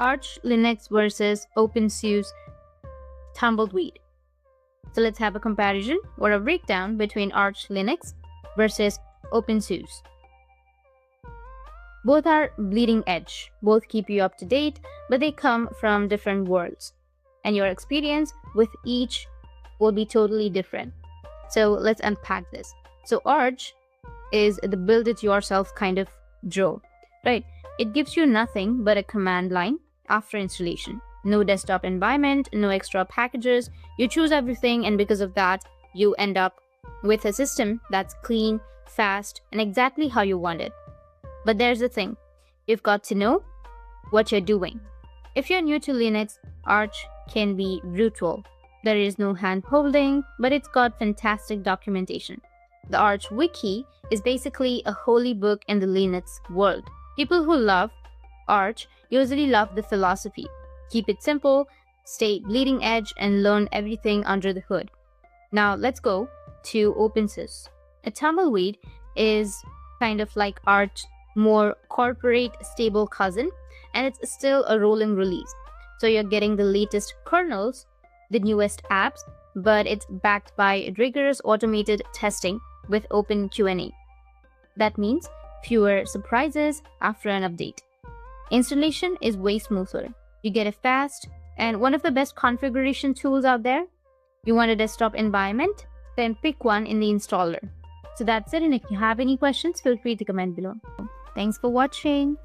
Arch Linux versus openSUSE Tumbleweed. So let's have a comparison or a breakdown between Arch Linux versus openSUSE. Both are bleeding edge, both keep you up to date, but they come from different worlds, and your experience with each will be totally different. So let's unpack this. So Arch is the build it yourself kind of draw, right? It gives you nothing but a command line after installation. No desktop environment, no extra packages. You choose everything, and because of that, you end up with a system that's clean, fast, and exactly how you want it. But there's the thing, you've got to know what you're doing. If you're new to Linux, Arch can be brutal. There is no hand-holding, but it's got fantastic documentation. The Arch Wiki is basically a holy book in the Linux world. People who love Arch usually love the philosophy. Keep it simple, stay bleeding edge, and learn everything under the hood. Now let's go to openSUSE. A Tumbleweed is kind of like Arch, more corporate stable cousin, and it's still a rolling release. So you're getting the latest kernels, the newest apps, but it's backed by rigorous automated testing with openQA. That means fewer surprises after an update. Installation is way smoother. You get it fast, and one of the best configuration tools out there. You want a desktop environment? Then pick one in the installer. So that's it, and if you have any questions, feel free to comment below. Thanks for watching.